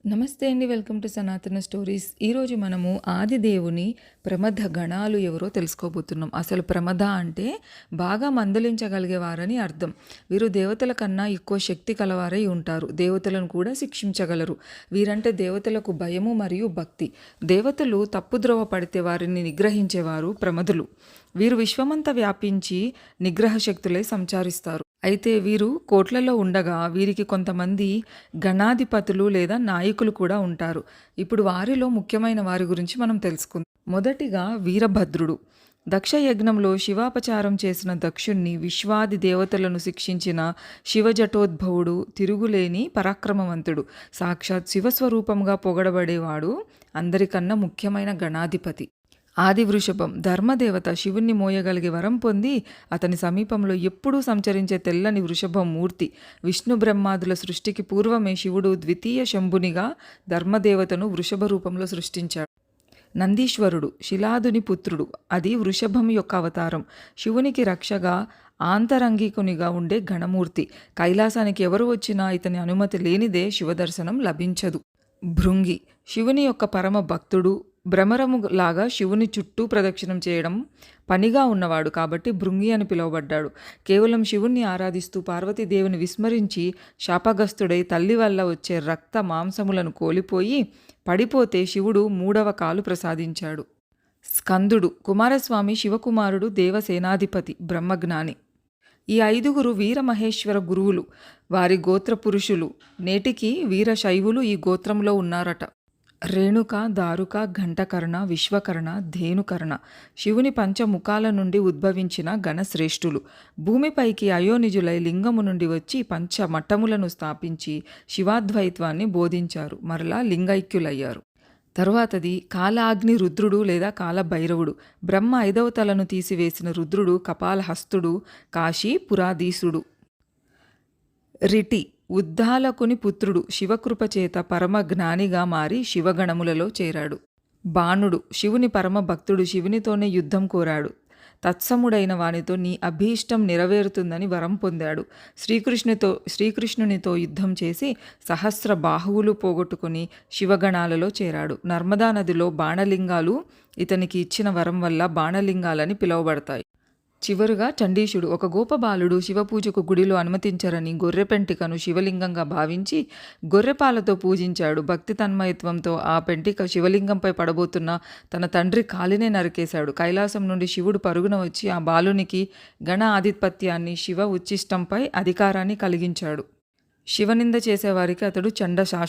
నమస్తే అండి. Welcome to సనాతన స్టోరీస్. ఈరోజు మనము ఆదిదేవుని ప్రమథ గణాలు ఎవరో తెలుసుకోబోతున్నాం. అసలు ప్రమథ అంటే బాగా మందలించగలిగేవారని అర్థం. వీరు దేవతల కన్నా ఎక్కువ శక్తి కలవారై ఉంటారు. దేవతలను కూడా శిక్షించగలరు. వీరంటే దేవతలకు భయము మరియు భక్తి. దేవతలు తప్పుద్రోవ పడితే వారిని నిగ్రహించేవారు ప్రమథులు. వీరు విశ్వమంతా వ్యాపించి నిగ్రహ శక్తులై సంచరిస్తారు. అయితే వీరు కోట్లలో ఉండగా వీరికి కొంతమంది గణాధిపతులు లేదా నాయకులు కూడా ఉంటారు. ఇప్పుడు వారిలో ముఖ్యమైన వారి గురించి మనం తెలుసుకుందాం. మొదటిగా వీరభద్రుడు. దక్షయజ్ఞంలో శివాపచారం చేసిన దక్షుణ్ణి విశ్వాది దేవతలను శిక్షించిన శివజటోద్భవుడు, తిరుగులేని పరాక్రమవంతుడు, సాక్షాత్ శివస్వరూపంగా పొగడబడేవాడు, అందరికన్నా ముఖ్యమైన గణాధిపతి. ఆది వృషభం. ధర్మదేవత శివుణ్ణి మోయగలిగే వరం పొంది అతని సమీపంలో ఎప్పుడూ సంచరించే తెల్లని వృషభం మూర్తి. విష్ణు బ్రహ్మాదుల సృష్టికి పూర్వమే శివుడు ద్వితీయ శంభునిగా ధర్మదేవతను వృషభ రూపంలో సృష్టించాడు. నందీశ్వరుడు. శిలాదుని పుత్రుడు. అది వృషభం యొక్క అవతారం. శివునికి రక్షగా ఆంతరంగికునిగా ఉండే గణమూర్తి. కైలాసానికి ఎవరు వచ్చినా ఇతని అనుమతి లేనిదే శివదర్శనం లభించదు. భృంగి. శివుని యొక్క పరమ భక్తుడు. భ్రమరము లాగా శివుని చుట్టూ ప్రదక్షిణం చేయడం పనిగా ఉన్నవాడు కాబట్టి భృంగి అని పిలువబడ్డాడు. కేవలం శివుణ్ణి ఆరాధిస్తూ పార్వతీదేవిని విస్మరించి శాపగ్రస్తుడై తల్లి వల్ల వచ్చే రక్త మాంసములను కోల్పోయి పడిపోతే శివుడు 3వ కాలు ప్రసాదించాడు. స్కందుడు. కుమారస్వామి శివకుమారుడు, దేవసేనాధిపతి, బ్రహ్మజ్ఞాని. ఈ 5గురు వీరమహేశ్వర గురువులు. వారి గోత్ర పురుషులు. నేటికి వీరశైవులు ఈ గోత్రంలో ఉన్నారట. రేణుక, దారుక, ఘంటకర్ణ, విశ్వకర్ణ, ధేనుకర్ణ. శివుని పంచముఖాల నుండి ఉద్భవించిన గణశ్రేష్ఠులు. భూమిపైకి అయోనిజులై లింగము నుండి వచ్చి పంచమఠములను స్థాపించి శివాద్వైత్వాన్ని బోధించారు. మరలా లింగైక్యులయ్యారు. తరువాతది కాలాగ్ని రుద్రుడు లేదా కాలభైరవుడు. బ్రహ్మ 5వ తలను తీసివేసిన రుద్రుడు కపాలహస్తుడు, కాశీపురాధీసుడు. రిటి. ఉద్దాలకుని పుత్రుడు. శివకృపచేత పరమ జ్ఞానిగా మారి శివగణములలో చేరాడు. బాణుడు. శివుని పరమ భక్తుడు. శివునితోనే యుద్ధం కోరాడు. తత్సముడైన వానితో నీ అభీష్టం నెరవేరుతుందని వరం పొందాడు. శ్రీకృష్ణునితో యుద్ధం చేసి సహస్ర బాహువులు పోగొట్టుకుని శివగణాలలో చేరాడు. నర్మదా నదిలో బాణలింగాలు ఇతనికి ఇచ్చిన వరం వల్ల బాణలింగాలని పిలువబడతాయి. చివరుగా చండీశుడు. ఒక గోపబాలుడు శివపూజకు గుడిలో అనుమతించరని గొర్రెపెంటికను శివలింగంగా భావించి గొర్రెపాలతో పూజించాడు. భక్తి తన్మయత్వంతో ఆ పెంటిక శివలింగంపై పడబోతున్న తన తండ్రి కాలినే నరికేశాడు. కైలాసం నుండి శివుడు పరుగున వచ్చి ఆ బాలునికి గణ ఆధిపత్యాన్ని, శివ ఉచ్ఛిష్టంపై అధికారాన్ని కలిగించాడు. శివనింద చేసేవారికి అతడు చండ